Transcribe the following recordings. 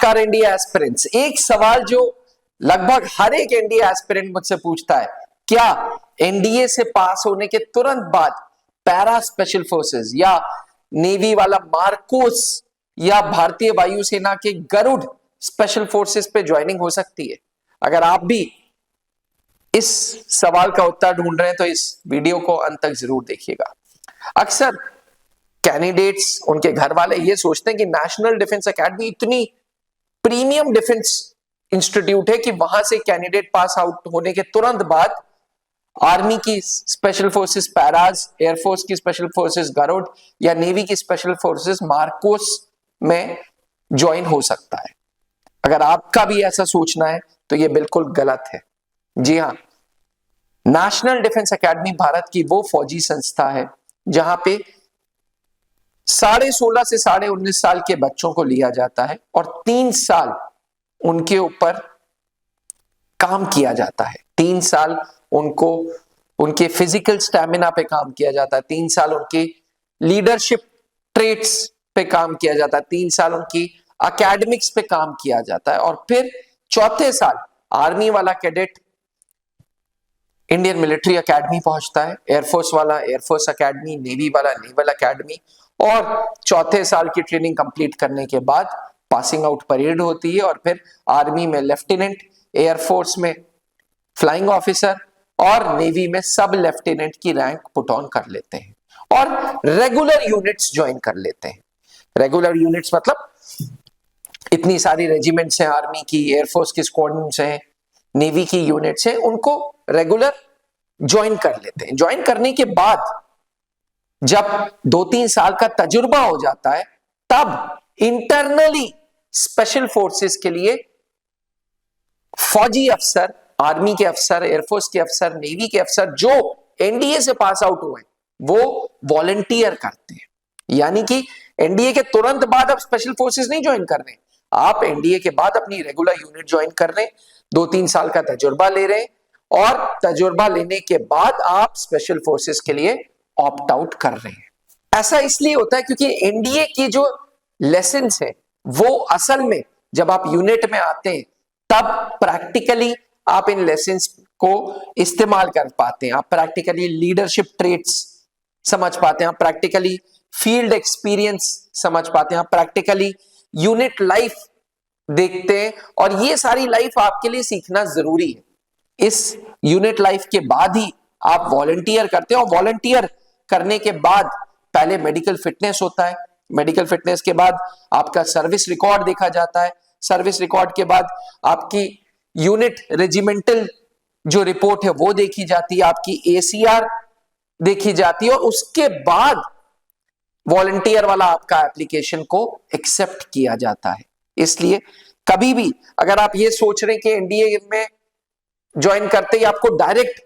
नमस्कार India aspirants. एक सवाल जो लगभग हर एक एनडीए एस्पिरेंट मुझसे पूछता है, क्या एनडीए से पास होने के तुरंत बाद पैरा स्पेशल फोर्सेस या नेवी वाला मार्कोस या भारतीय वायुसेना के गरुड़ स्पेशल फोर्सेस पे ज्वाइनिंग हो सकती है? अगर आप भी इस सवाल का उत्तर ढूंढ रहे हैं तो इस वीडियो को अंत तक जरूर देखिएगा। अक्सर कैंडिडेट्स, उनके घर वाले ये सोचते हैं कि नेशनल डिफेंस एकेडमी इतनी प्रीमियम डिफेंस इंस्टीट्यूट है कि वहां से कैंडिडेट पास आउट होने के तुरंत बाद आर्मी की स्पेशल फोर्सेस पैराज, एयरफोर्स की स्पेशल फोर्सेस गरुड़ या नेवी की स्पेशल फोर्सेस मार्कोस में ज्वाइन हो सकता है। अगर आपका भी ऐसा सोचना है तो यह बिल्कुल गलत है। जी हां, नेशनल डिफेंस एकेडमी भारत की वो फौजी संस्था है जहां पे 16.5 से 19.5 साल के बच्चों को लिया जाता है और 3 साल उनके ऊपर काम किया जाता है। 3 साल उनको उनके फिजिकल स्टैमिना पे काम किया जाता है। 3 साल उनके लीडरशिप ट्रेट्स पे काम किया जाता है। 3 साल उनकी एकेडमिक्स पे काम किया जाता है और फिर चौथे साल आर्मी वाला कैडेट इंडियन मिलिट्री एकेडमी पहुंचता है, एयरफोर्स वाला एयरफोर्स एकेडमी, नेवी वाला नेवल एकेडमी, और चौथे साल की ट्रेनिंग कंप्लीट करने के बाद पासिंग आउट परेड होती है और फिर आर्मी में लेफ्टिनेंट, एयरफोर्स में फ्लाइंग ऑफिसर और नेवी में सब लेफ्टिनेंट की रैंक पुट ऑन कर लेते हैं और रेगुलर यूनिट्स ज्वाइन कर लेते हैं। रेगुलर यूनिट्स मतलब इतनी सारी रेजिमेंट्स हैं, आर्मी की, एयरफोर्स की स्क्वाड्रन्स हैं, नेवी की यूनिट्स हैं, उनको रेगुलर ज्वाइन कर लेते हैं। ज्वाइन करने के बाद जब 2-3 साल का तजुर्बा हो जाता है तब इंटरनली स्पेशल फोर्सेस के लिए फौजी अफसर, आर्मी के अफसर, एयरफोर्स के अफसर, नेवी के अफसर जो एनडीए से पास आउट हुए वो वॉलंटियर करते हैं। यानी कि एनडीए के तुरंत बाद आप स्पेशल फोर्सेस नहीं ज्वाइन कर रहे, आप एनडीए के बाद अपनी रेगुलर यूनिट ज्वाइन कर रहे, 2-3 साल का तजुर्बा ले रहे और तजुर्बा लेने के बाद आप स्पेशल फोर्सेस के लिए ऑप्ट आउट कर रहे हैं। ऐसा इसलिए होता है क्योंकि एनडीए की जो लेसन्स है वो असल में जब आप यूनिट में आते हैं तब प्रैक्टिकली आप इन लेसन्स को इस्तेमाल कर पाते हैं। आप प्रैक्टिकली लीडरशिप ट्रेट्स समझ पाते हैं, आप प्रैक्टिकली फील्ड एक्सपीरियंस समझ पाते हैं, आप प्रैक्टिकली यूनिट लाइफ देखते हैं और ये सारी लाइफ आपके लिए सीखना जरूरी है। इस यूनिट लाइफ के बाद ही आप वॉलंटियर करते हैं और वॉलंटियर करने के बाद पहले मेडिकल फिटनेस होता है, मेडिकल फिटनेस के बाद आपका सर्विस रिकॉर्ड देखा जाता है, सर्विस रिकॉर्ड के बाद आपकी यूनिट रेजिमेंटल जो रिपोर्ट है वो देखी जाती है, आपकी एसीआर देखी जाती है और उसके बाद वॉलंटियर वाला आपका एप्लीकेशन को एक्सेप्ट किया जाता है। इसलिए कभी भी अगर आप ये सोच रहे हैं कि एनडीए में ज्वाइन करते ही आपको डायरेक्ट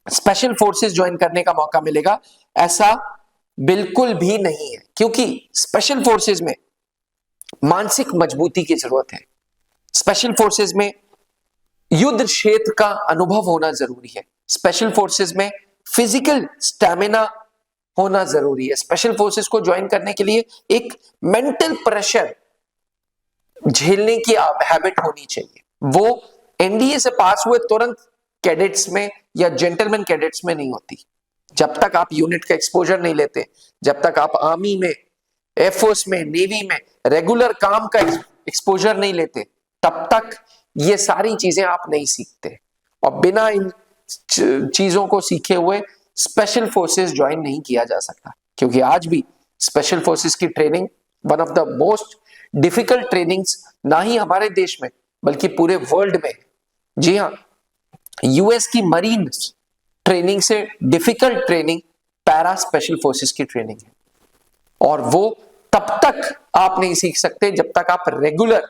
स्पेशल फोर्सेस ज्वाइन करने का मौका मिलेगा, ऐसा बिल्कुल भी नहीं है। क्योंकि स्पेशल फोर्सेस में मानसिक मजबूती की जरूरत है, स्पेशल फोर्सेस में युद्ध क्षेत्र का अनुभव होना जरूरी है, स्पेशल फोर्सेस में फिजिकल स्टैमिना होना जरूरी है। स्पेशल फोर्सेस को ज्वाइन करने के लिए एक मेंटल प्रेशर झेलने की हैबिट होनी चाहिए। वो एनडीए से पास हुए तुरंत कैडेट्स में या जेंटलमैन कैडेट्स में नहीं होती। जब तक आप यूनिट का एक्सपोजर नहीं लेते, जब तक आप आर्मी में, एयरफोर्स में, नेवी में रेगुलर काम का एक्सपोजर नहीं लेते, तब तक ये सारी चीजें आप नहीं सीखते और बिना इन चीजों को सीखे हुए स्पेशल फोर्सेस ज्वाइन नहीं किया जा सकता। क्योंकि आज भी स्पेशल फोर्सेस की training one of the most difficult trainings ना ही हमारे देश में बल्कि पूरे वर्ल्ड में। जी हां, यूएस की मरीन ट्रेनिंग से difficult training para special forces की ट्रेनिंग है और वो तब तक आप नहीं सीख सकते जब तक आप रेगुलर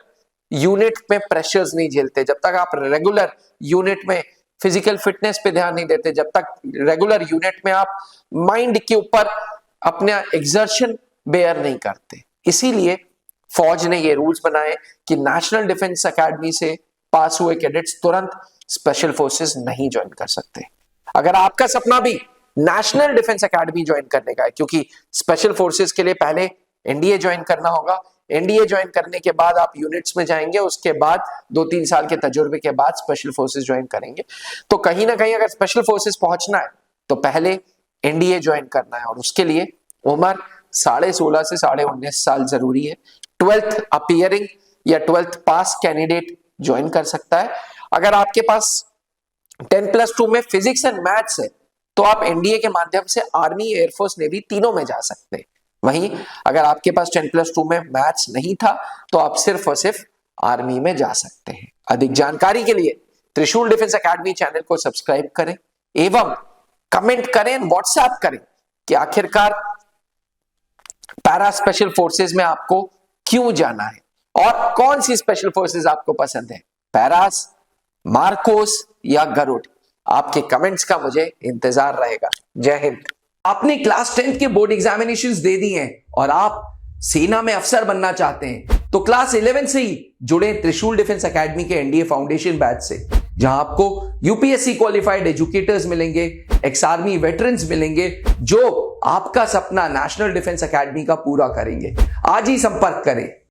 यूनिट में प्रेशर्स नहीं झेलते, जब तक आप रेगुलर यूनिट में फिजिकल फिटनेस पे ध्यान नहीं देते, जब तक रेगुलर यूनिट में आप माइंड के ऊपर अपना एक्सर्शन बेयर नहीं करते। इसीलिए फौज ने ये रूल्स बनाए कि नेशनल डिफेंस एकेडमी से पास हुए कैडेट्स तुरंत स्पेशल फोर्सेस नहीं ज्वाइन कर सकते। अगर आपका सपना भी नेशनल डिफेंस एकेडमी ज्वाइन करने का है, क्योंकि स्पेशल फोर्सेस के लिए पहले एनडीए ज्वाइन करना होगा, एनडीए ज्वाइन करने के बाद आप यूनिट्स में जाएंगे, उसके बाद 2-3 साल के तजुर्बे के बाद स्पेशल फोर्सेस ज्वाइन करेंगे। तो कहीं ना कहीं अगर स्पेशल फोर्सेस पहुंचना है तो पहले एनडीए ज्वाइन करना है, और उसके लिए उम्र 16.5 से 19.5 साल जरूरी है। 12th अपीयरिंग या 12th पास कैंडिडेट ज्वाइन कर सकता है। अगर आपके पास 10+2 में फिजिक्स एंड मैथ्स है तो आप एनडीए के माध्यम से आर्मी, एयरफोर्स, नेवी तीनों में जा सकते हैं। वहीं अगर आपके पास 10+2 में मैथ्स नहीं था तो आप सिर्फ और सिर्फ आर्मी में जा सकते हैं। अधिक जानकारी के लिए त्रिशूल डिफेंस एकेडमी चैनल को सब्सक्राइब करें एवं कमेंट करें, व्हाट्सएप करें कि आखिरकार पैरा स्पेशल फोर्सेस में आपको क्यों जाना है और कौन सी स्पेशल फोर्सेस आपको पसंद है, पैरास, मार्कोस या गरुड़। आपके कमेंट्स का मुझे इंतजार रहेगा। जय हिंद। आपने क्लास 10th के बोर्ड एग्जामिनेशंस दे दिए हैं और आप सेना में अफसर बनना चाहते हैं तो क्लास 11 से ही जुड़े त्रिशूल डिफेंस एकेडमी के एनडीए फाउंडेशन बैच से, जहां आपको यूपीएससी क्वालिफाइड एजुकेटर्स मिलेंगे, एक्स आर्मी वेटरन्स मिलेंगे जो आपका सपना नेशनल डिफेंस एकेडमी का पूरा करेंगे। आज ही संपर्क करें